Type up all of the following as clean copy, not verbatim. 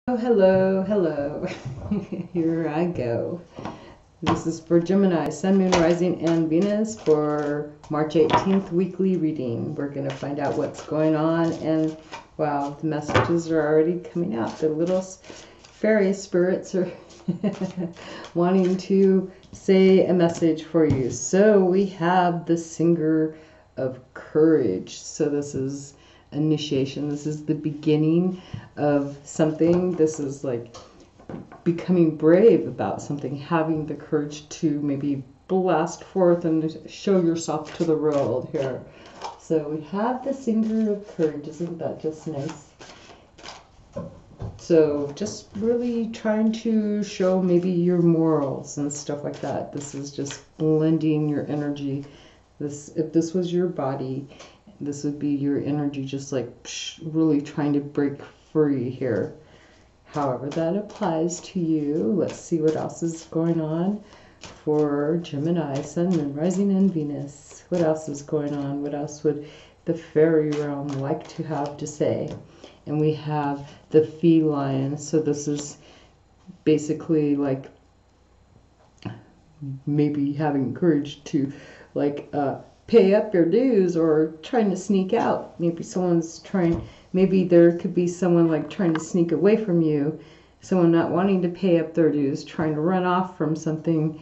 Oh, hello, hello. Here I go. This is for Gemini, Sun, Moon, Rising, and Venus for March 18th weekly reading. We're going to find out what's going on, and wow, the messages are already coming out. The little fairy spirits are wanting to say a message for you. So we have the Singer of Courage. So this is initiation. This is the beginning of something. This is like becoming brave about something, having the courage to maybe blast forth and show yourself to the world here. So we have the Singer of Courage. Isn't that just nice? So just really trying to show maybe your morals and stuff like that. This is just blending your energy. If this was your body, this would be your energy, just like really trying to break free here. However that applies to you. Let's see what else is going on for Gemini, Sun, Moon, Rising, and Venus. What else is going on? What else would the fairy realm like to have to say? And we have the feline. So this is basically like maybe having courage to like pay up your dues or trying to sneak out. Maybe someone's trying, maybe there could be someone like trying to sneak away from you, someone not wanting to pay up their dues, trying to run off from something,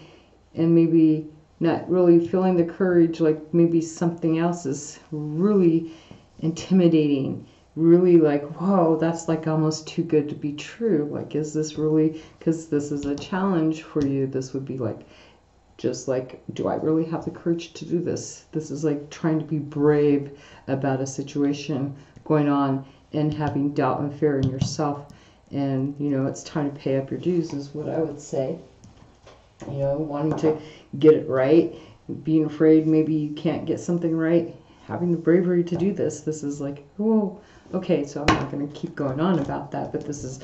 and maybe not really feeling the courage, like maybe something else is really intimidating, really like, whoa, that's like almost too good to be true. Like, is this really, because this is a challenge for you, this would be like, just like, do I really have the courage to do this? This is like trying to be brave about a situation going on and having doubt and fear in yourself. And, you know, it's time to pay up your dues is what I would say. You know, wanting to get it right, being afraid maybe you can't get something right, having the bravery to do this. This is like, oh, okay, so I'm not going to keep going on about that, but this is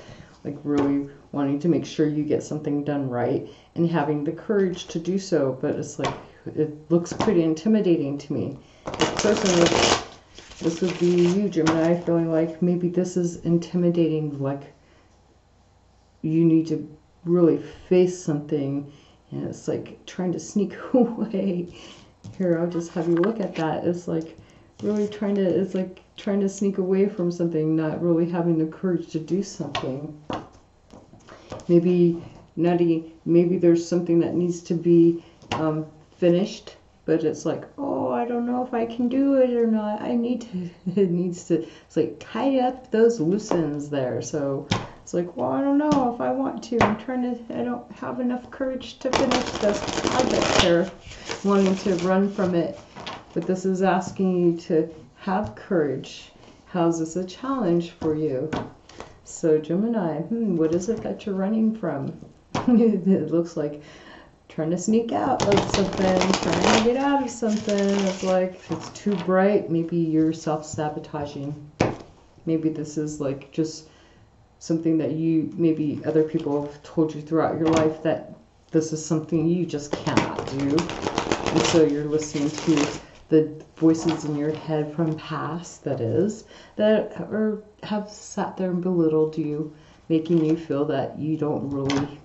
like really wanting to make sure you get something done right and having the courage to do so. But it's like, it looks pretty intimidating to me. This person, this would be you, Gemini, feeling like maybe this is intimidating, like you need to really face something, and it's like trying to sneak away. Here, I'll just have you look at that. It's like really trying to, it's like trying to sneak away from something, not really having the courage to do something. Maybe maybe there's something that needs to be finished, but it's like, oh, I don't know if I can do it or not. I need to, it needs to, it's like tie up those loose ends there. So it's like, well, I don't know if I want to. I don't have enough courage to finish this project here, wanting to run from it. But this is asking you to have courage. How's this a challenge for you? So Gemini, what is it that you're running from? It looks like trying to sneak out of something, trying to get out of something. It's like it's too bright. Maybe you're self-sabotaging. Maybe this is like just something that maybe other people have told you throughout your life that this is something you just cannot do. And so you're listening to the voices in your head from past, that have sat there and belittled you, making you feel that you don't really,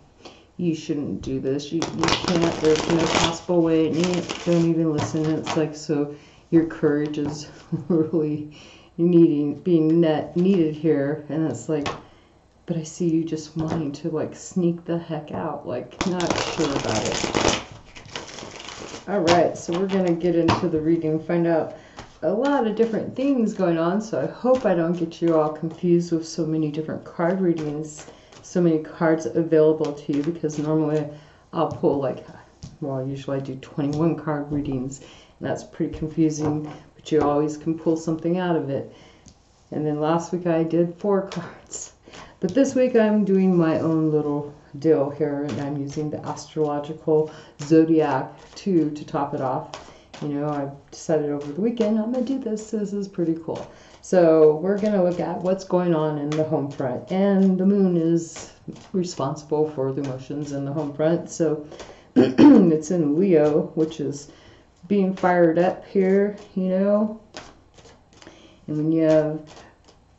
you shouldn't do this, you can't, there's no possible way, and you don't even listen. It's like, so your courage is really being needed here, and it's like, but I see you just wanting to like sneak the heck out, like not sure about it. Alright, so we're going to get into the reading, find out a lot of different things going on, so I hope I don't get you all confused with so many different card readings, so many cards available to you, because normally I'll pull like, well, usually I do 21 card readings, and that's pretty confusing, but you always can pull something out of it. And then last week I did 4 cards. But this week I'm doing my own little deal here, and I'm using the astrological zodiac to top it off. You know, I decided over the weekend I'm going to do this. This is pretty cool. So we're going to look at what's going on in the home front. And the moon is responsible for the emotions in the home front. So it's in Leo, which is being fired up here, you know. And when you have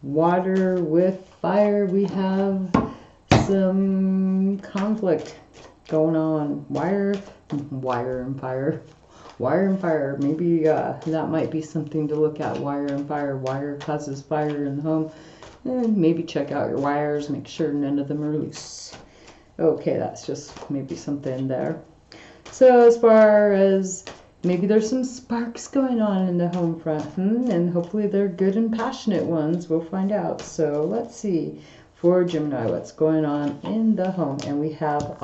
water with fire, we have some conflict going on. Wire and fire. Wire and fire. Maybe that might be something to look at. Wire and fire. Wire causes fire in the home. And maybe check out your wires. Make sure none of them are loose. Okay, that's just maybe something there. So as far as maybe there's some sparks going on in the home front, and hopefully they're good and passionate ones. We'll find out. So let's see for Gemini what's going on in the home. And we have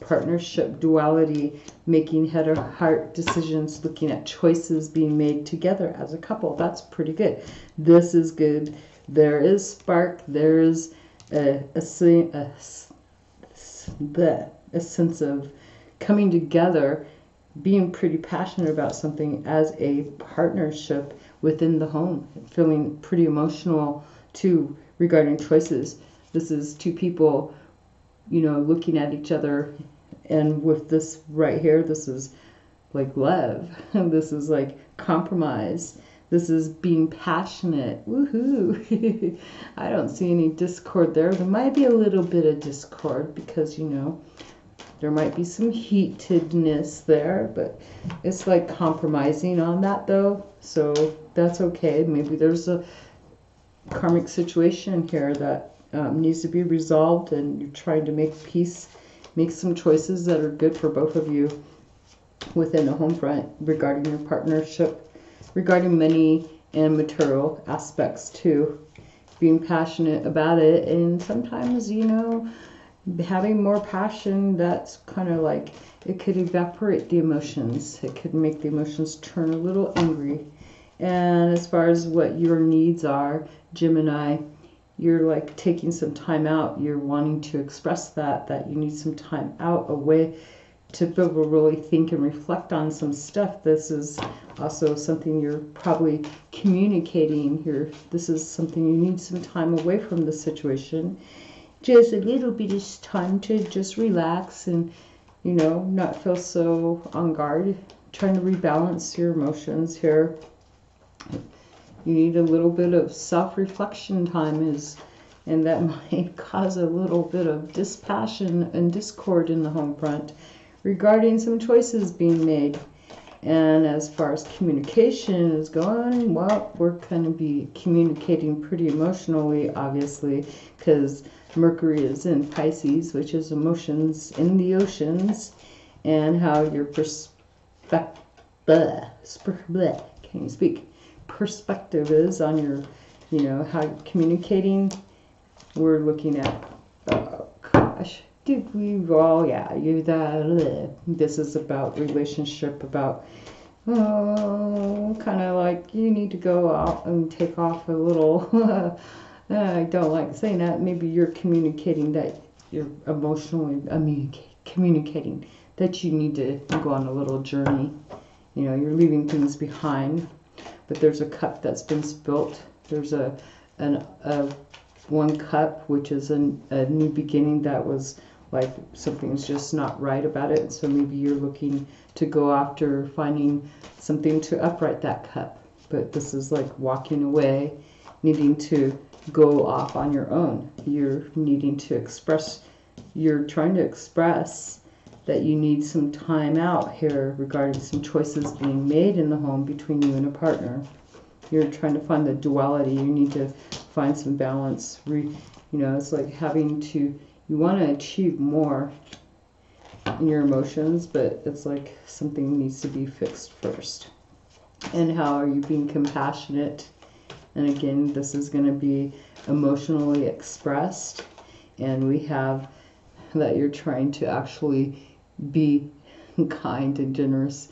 partnership, duality, making head or heart decisions, looking at choices being made together as a couple. That's pretty good. This is good. There is spark. There is a sense of coming together, being pretty passionate about something as a partnership within the home, feeling pretty emotional too regarding choices. This is two people, you know, looking at each other, and with this right here, this is like love. This is like compromise. This is being passionate. Woohoo! I don't see any discord there. There might be a little bit of discord because, you know, there might be some heatedness there, but it's like compromising on that though. So that's okay. Maybe there's a karmic situation here that needs to be resolved, and you're trying to make peace, make some choices that are good for both of you within a home front regarding your partnership, regarding money and material aspects too. Being passionate about it, and sometimes, you know, having more passion, that's kind of like, it could evaporate the emotions. It could make the emotions turn a little angry. And as far as what your needs are, Gemini, you're like taking some time out. You're wanting to express that you need some time out, away to be able to really think and reflect on some stuff. This is also something you're probably communicating here. This is something you need some time away from the situation. Just a little bit of time to just relax and, you know, not feel so on guard. Trying to rebalance your emotions here. You need a little bit of self-reflection time, and that might cause a little bit of dispassion and discord in the home front regarding some choices being made. And as far as communication is going, well, we're going to be communicating pretty emotionally, obviously, because Mercury is in Pisces, which is emotions in the oceans, and how your perspective is on your, you know, how you're communicating. We're looking at, oh gosh, did we, oh yeah, this is about relationship, about, oh, kind of like you need to go out and take off a little, I don't like saying that. Maybe you're communicating that you're emotionally communicating that you need to go on a little journey. You know, you're leaving things behind. But there's a cup that's been spilt. There's a one cup, which is a new beginning that was like something's just not right about it. So maybe you're looking to go after finding something to upright that cup. But this is like walking away, needing to go off on your own. You're needing to express, you're trying to express that you need some time out here regarding some choices being made in the home between you and a partner. You're trying to find the duality. You need to find some balance. You know, it's like having to, you want to achieve more in your emotions, but it's like something needs to be fixed first. And how are you being compassionate? And again, this is going to be emotionally expressed. And we have that you're trying to actually be kind and generous,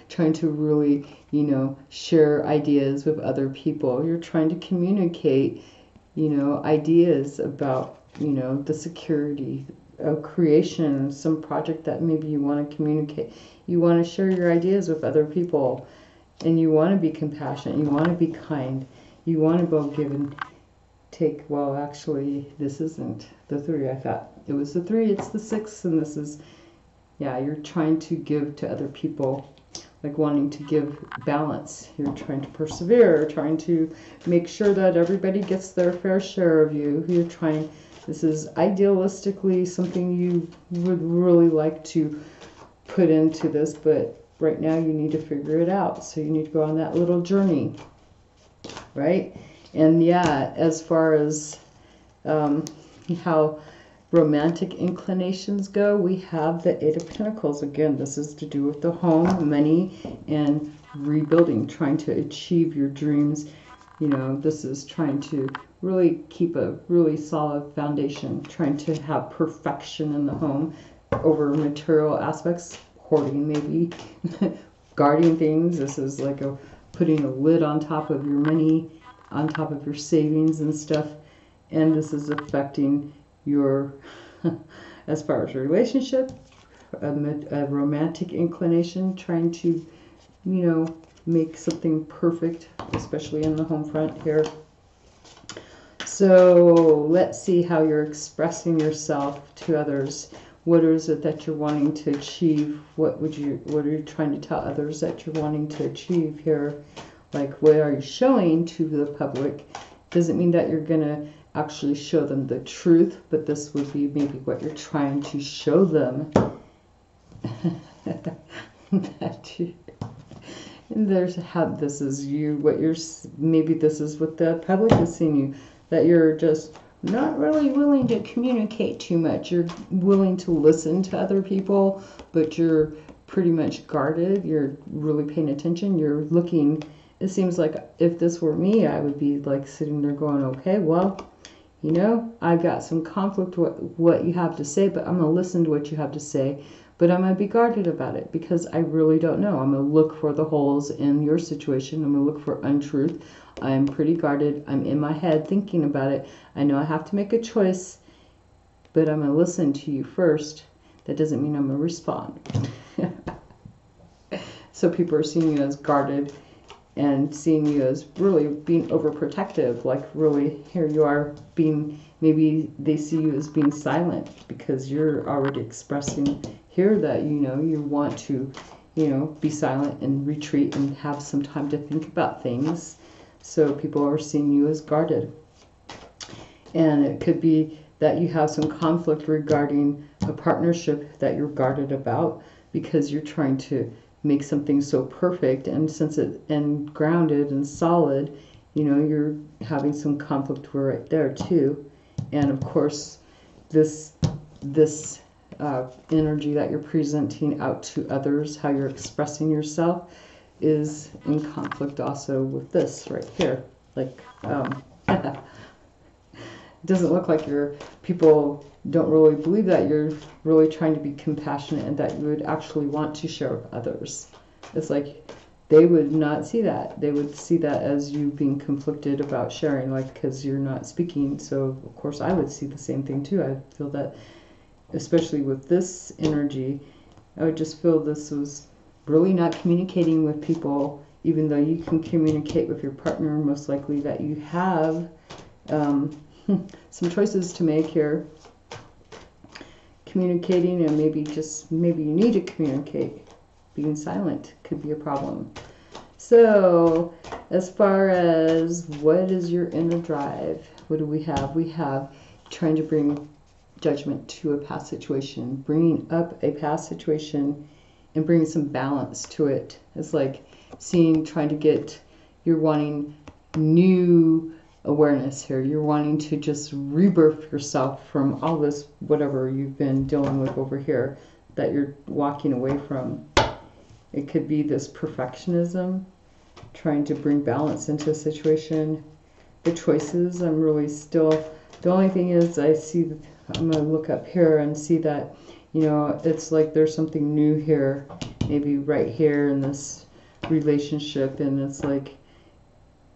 trying to really, you know, share ideas with other people. You're trying to communicate, you know, ideas about, you know, the security of creation, some project that maybe you want to communicate. You want to share your ideas with other people, and you want to be compassionate. You want to be kind. You want to go give and take. Well, actually, this isn't the 3. I thought it was the 3. It's the 6, and this is, yeah, you're trying to give to other people like wanting to give balance. You're trying to persevere, trying to make sure that everybody gets their fair share of you. You're trying, this is idealistically something you would really like to put into this, but right now you need to figure it out. So you need to go on that little journey, right? And yeah, as far as how romantic inclinations go, we have the Eight of Pentacles. Again, this is to do with the home, money, and rebuilding, trying to achieve your dreams. You know, this is trying to really keep a really solid foundation, trying to have perfection in the home over material aspects, hoarding maybe, guarding things. This is like a putting a lid on top of your money, on top of your savings and stuff. And this is affecting your, as far as your relationship, a romantic inclination, trying to, you know, make something perfect, especially in the home front here. So let's see how you're expressing yourself to others. What is it that you're wanting to achieve? What are you trying to tell others that you're wanting to achieve here? Like, what are you showing to the public? Doesn't mean that you're going to actually show them the truth, but this would be maybe what you're trying to show them. That you, and there's how this is you, what you're, maybe this is what the public is seeing you, that you're just not really willing to communicate too much. You're willing to listen to other people, but you're pretty much guarded. You're really paying attention. You're looking. It seems like if this were me, I would be like sitting there going, okay, well, you know, I've got some conflict with what you have to say, but I'm going to listen to what you have to say. But I'm going to be guarded about it because I really don't know. I'm going to look for the holes in your situation. I'm going to look for untruth. I'm pretty guarded. I'm in my head thinking about it. I know I have to make a choice, but I'm going to listen to you first. That doesn't mean I'm going to respond. So people are seeing you as guarded and seeing you as really being overprotective, like really here you are being, maybe they see you as being silent because you're already expressing here that, you know, you want to, you know, be silent and retreat and have some time to think about things. So people are seeing you as guarded. And it could be that you have some conflict regarding a partnership that you're guarded about because you're trying to make something so perfect, and since it and grounded and solid, you know, you're having some conflict right there too. And of course, this energy that you're presenting out to others, how you're expressing yourself, is in conflict also with this right here. Like, it doesn't look like people don't really believe that you're really trying to be compassionate and that you would actually want to share with others. It's like they would not see that. They would see that as you being conflicted about sharing, like, because you're not speaking. So of course I would see the same thing too. I feel that, especially with this energy, I would just feel this was really not communicating with people, even though you can communicate with your partner. Most likely that you have some choices to make here. Communicating, and maybe you need to communicate. Being silent could be a problem. So as far as what is your inner drive, what do we have? We have trying to bring judgment to a past situation, bringing up a past situation and bringing some balance to it. It's like trying to get, you're wanting new awareness here. You're wanting to just rebirth yourself from all this, whatever you've been dealing with over here that you're walking away from. It could be this perfectionism, trying to bring balance into a situation. The choices, I'm really still, the only thing is I see, I'm going to look up here and see that, you know, it's like there's something new here, maybe right here in this relationship, and it's like,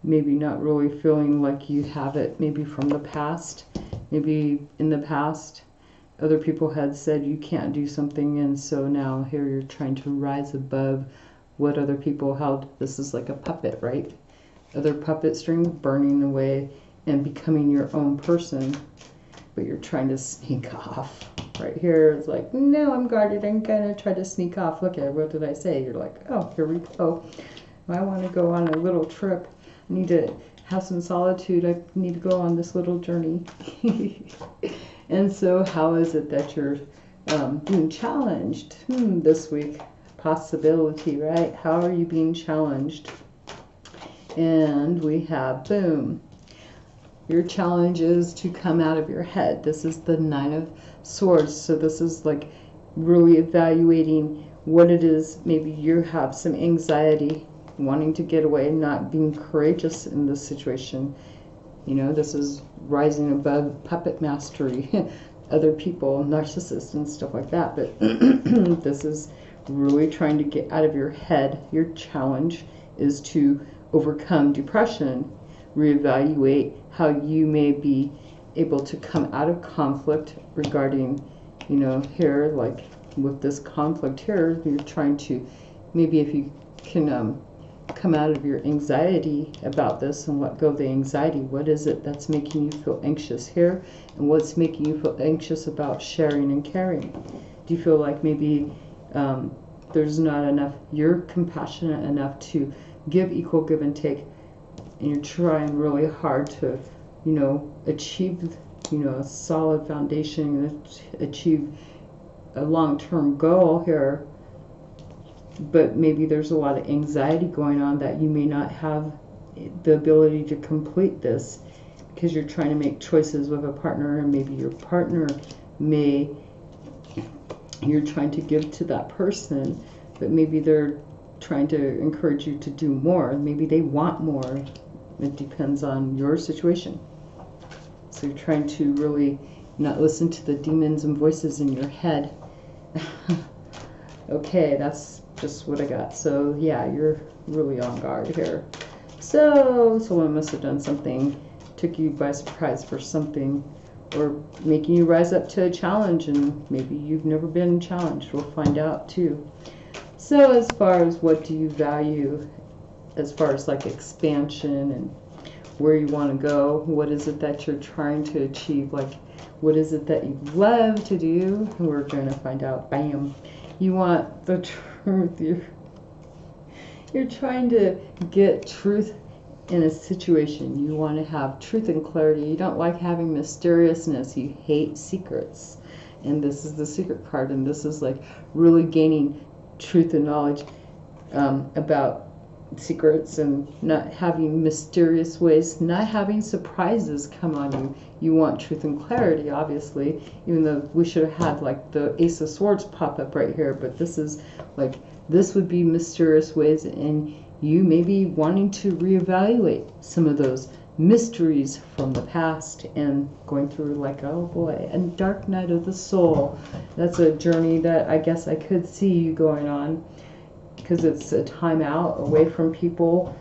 maybe not really feeling like you have it, maybe from the past. Maybe in the past other people had said you can't do something, and so now here you're trying to rise above what other people held. This is like a puppet, right? Other puppet string burning away and becoming your own person, but you're trying to sneak off, right here is like, no, I'm guarded. I'm gonna try to sneak off. Look at what did I say? You're like, oh, here we go. I want to go on a little trip. I need to have some solitude. I need to go on this little journey. And so how is it that you're being challenged this week? Possibility, right? How are you being challenged? And we have, boom, your challenge is to come out of your head. This is the Nine of Swords. So this is like really evaluating what it is. Maybe you have some anxiety, wanting to get away, not being courageous in this situation. You know, this is rising above puppet mastery, other people, narcissists and stuff like that. But this is really trying to get out of your head. Your challenge is to overcome depression, reevaluate how you may be able to come out of conflict regarding, you know, here, like with this conflict here, you're trying to, maybe if you can come out of your anxiety about this and let go of the anxiety. What is it that's making you feel anxious here? And what's making you feel anxious about sharing and caring? Do you feel like maybe there's not enough, you're compassionate enough to give equal give and take, and you're trying really hard to, you know, achieve, you know, a solid foundation, achieve a long-term goal here, but maybe there's a lot of anxiety going on that you may not have the ability to complete this because you're trying to make choices with a partner, and maybe your partner may, you're trying to give to that person, but maybe they're trying to encourage you to do more. Maybe they want more. It depends on your situation. So you're trying to really not listen to the demons and voices in your head. Okay, that's just what I got. So yeah, you're really on guard here. So someone must have done something, took you by surprise for something, or making you rise up to a challenge, and maybe you've never been challenged. We'll find out too. So as far as what do you value, as far as like expansion and where you want to go, what is it that you're trying to achieve, like what is it that you love to do? We're going to find out. Bam. You want the truth. You're trying to get truth in a situation. You want to have truth and clarity. You don't like having mysteriousness. You hate secrets. And this is the secret card, and this is like really gaining truth and knowledge about secrets, and not having mysterious ways, not having surprises come on you. You want truth and clarity, obviously, even though we should have had like the Ace of Swords pop up right here, but this is like, this would be mysterious ways, and you may be wanting to reevaluate some of those mysteries from the past and going through like, oh boy, a dark night of the soul. That's a journey that I guess I could see you going on, because it's a time out away from people.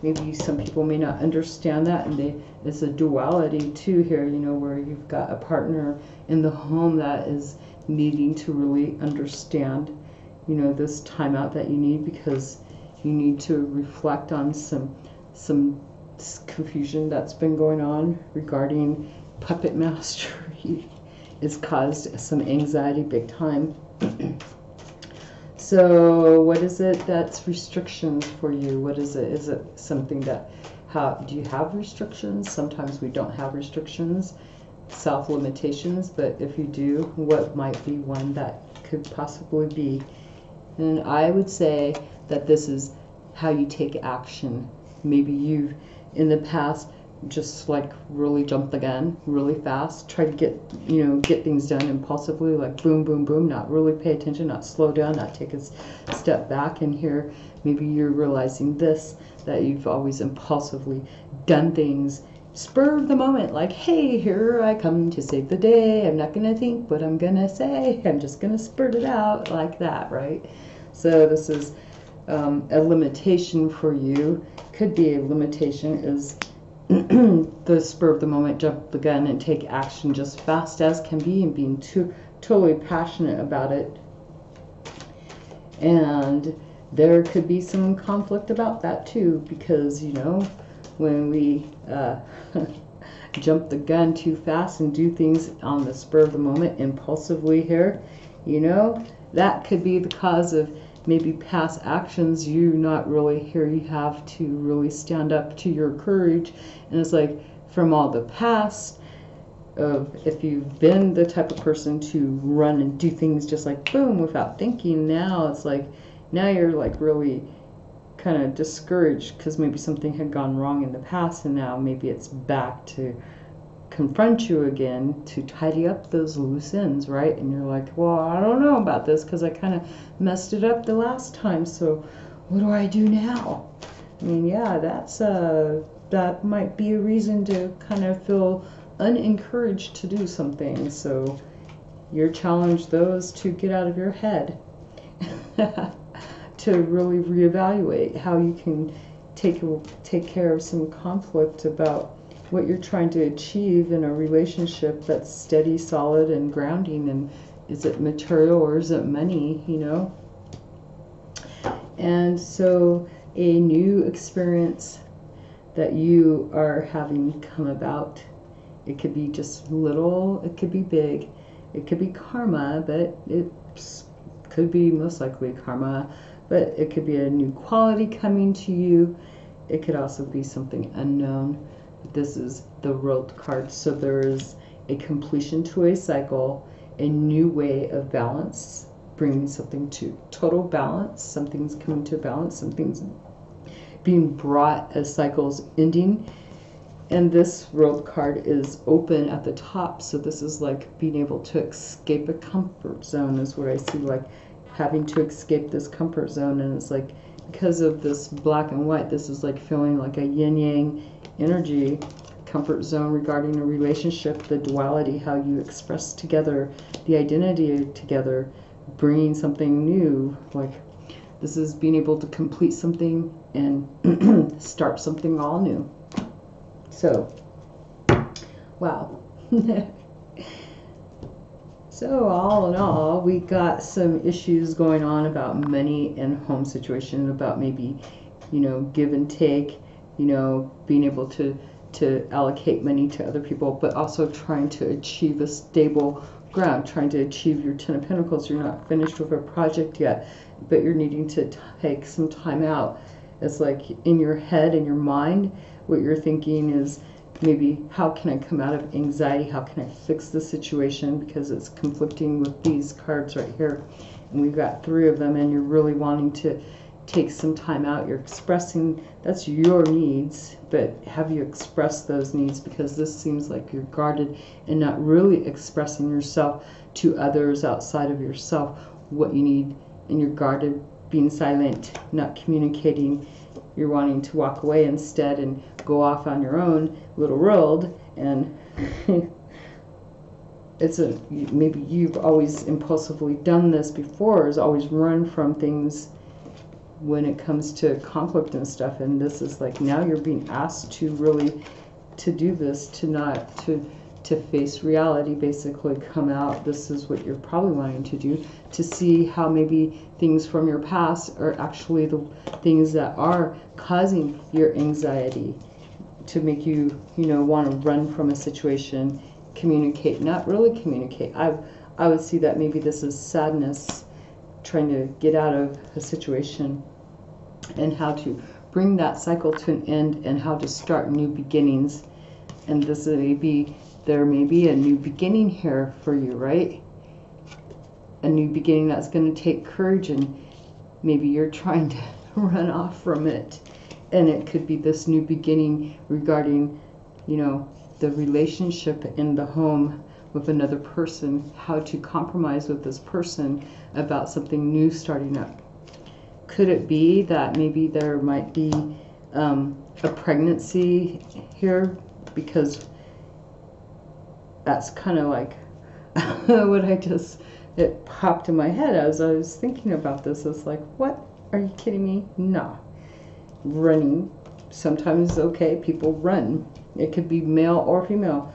Maybe some people may not understand that, and it's a duality too here, you know, where you've got a partner in the home that is needing to really understand, you know, this time out that you need, because you need to reflect on some confusion that's been going on regarding puppet mastery. It's caused some anxiety big time. So what is it that's restrictions for you? What is it? Is it something that, do you have restrictions? Sometimes we don't have restrictions, self-limitations, but if you do, what might be one that could possibly be? And I would say that this is how you take action. Maybe you've, in the past, just like really jump the gun really fast, try to get, you know, get things done impulsively, like boom, boom, boom, not really pay attention, not slow down, not take a step back. And here, maybe you're realizing this, that you've always impulsively done things, spur of the moment, like, hey, here I come to save the day. I'm not going to think what I'm going to say. I'm just going to spurt it out like that, right? So this is a limitation for you. Could be a limitation is the spur of the moment, jump the gun and take action just fast as can be, and being totally passionate about it. And there could be some conflict about that too, because, you know, when we jump the gun too fast and do things on the spur of the moment impulsively here, you know, that could be the cause of maybe past actions. You not really here, you have to really stand up to your courage. And it's like from all the past of if you've been the type of person to run and do things just like boom without thinking, now it's like now you're like really kind of discouraged because maybe something had gone wrong in the past, and now maybe it's back to confront you again to tidy up those loose ends, right? And you're like, well, I don't know about this because I kind of messed it up the last time, so what do I do now? I mean, yeah, that might be a reason to kind of feel unencouraged to do something. So you're challenged those to get out of your head to really reevaluate how you can take care of some conflict about what you're trying to achieve in a relationship that's steady, solid, and grounding. And is it material or is it money, you know? And so a new experience that you are having come about, it could be just little, it could be big, it could be karma, but it could be most likely karma, but it could be a new quality coming to you. It could also be something unknown. This is the World card, so there is a completion to a cycle, a new way of balance, bringing something to total balance. Something's coming to balance, something's being brought as cycles ending. And this World card is open at the top, so this is like being able to escape a comfort zone is what I see, like having to escape this comfort zone. And it's like because of this black and white, this is like feeling like a yin-yang energy, comfort zone regarding a relationship, the duality, how you express together, the identity together, bringing something new. Like this is being able to complete something and start something all new. So, wow. So all in all, we got some issues going on about money and home situation, about maybe, you know, give and take, you know, being able to allocate money to other people, but also trying to achieve a stable ground, trying to achieve your 10 of Pentacles. You're not finished with a project yet, but you're needing to take some time out. It's like in your head, in your mind, what you're thinking is maybe how can I come out of anxiety? How can I fix the situation? Because it's conflicting with these cards right here. And we've got 3 of them, and you're really wanting to take some time out. You're expressing, that's your needs, but have you expressed those needs? Because this seems like you're guarded and not really expressing yourself to others outside of yourself, what you need, and you're guarded, being silent, not communicating. You're wanting to walk away instead and go off on your own little world. And maybe you've always impulsively done this before, is always run from things when it comes to conflict and stuff. And this is like now you're being asked to really to do this, to face reality, basically come out. This is what you're probably wanting to do, to see how maybe things from your past are actually the things that are causing your anxiety, to make you, you know, want to run from a situation, communicate, not really communicate. I would see that maybe this is sadness, trying to get out of a situation, and how to bring that cycle to an end, and how to start new beginnings. And this there may be a new beginning here for you, right? A new beginning that's going to take courage, and maybe you're trying to run off from it. And it could be this new beginning regarding, you know, the relationship in the home with another person, how to compromise with this person about something new starting up. Could it be that maybe there might be a pregnancy here? Because that's kind of like what it popped in my head as I was thinking about this. It's like, what? Are you kidding me? No. Running. Sometimes, okay, people run. It could be male or female.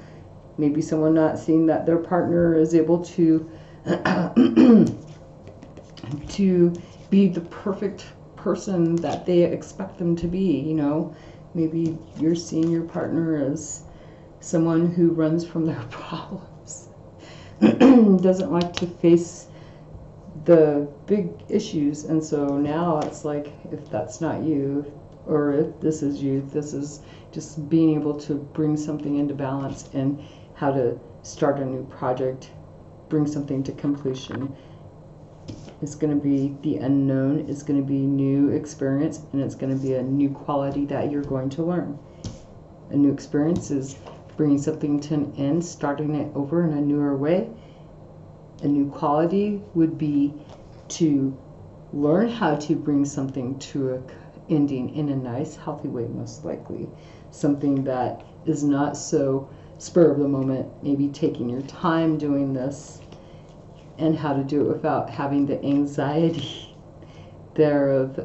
Maybe someone not seeing that their partner is able to to be the perfect person that they expect them to be, you know. Maybe you're seeing your partner as someone who runs from their problems, doesn't like to face the big issues. And so now it's like, if that's not you, or if this is you, this is just being able to bring something into balance and how to start a new project, bring something to completion. It's going to be the unknown, it's going to be new experience, and it's going to be a new quality that you're going to learn. A new experience is bringing something to an end, starting it over in a newer way. A new quality would be to learn how to bring something to an ending in a nice, healthy way, most likely. Something that is not so spur of the moment, maybe taking your time doing this, and how to do it without having the anxiety there of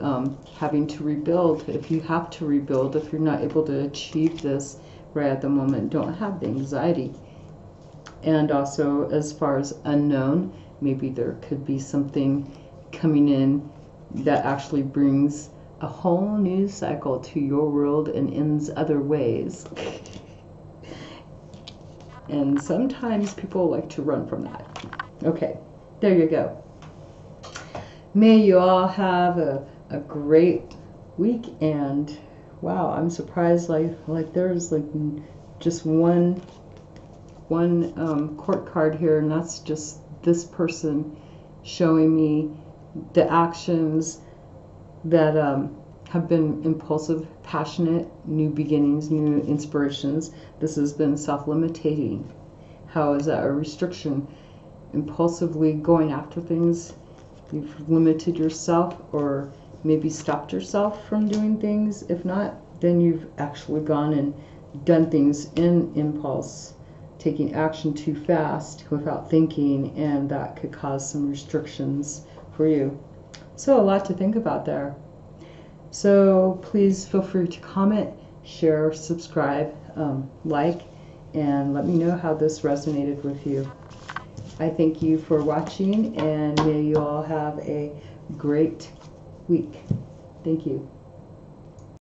having to rebuild. If you have to rebuild, if you're not able to achieve this right at the moment, don't have the anxiety. And also, as far as unknown, maybe there could be something coming in that actually brings a whole new cycle to your world and ends other ways. And sometimes people like to run from that. Okay, there you go. May you all have a great week. And wow, I'm surprised, like there's like just one court card here, and that's just this person showing me the actions that have been impulsive, passionate, new beginnings, new inspirations. This has been self-limiting. How is that a restriction? Impulsively going after things, you've limited yourself, or maybe stopped yourself from doing things. If not, then you've actually gone and done things in impulse, taking action too fast without thinking, and that could cause some restrictions for you. So a lot to think about there. So please feel free to comment, share, subscribe, like, and let me know how this resonated with you. I thank you for watching, and may you all have a great week. Thank you.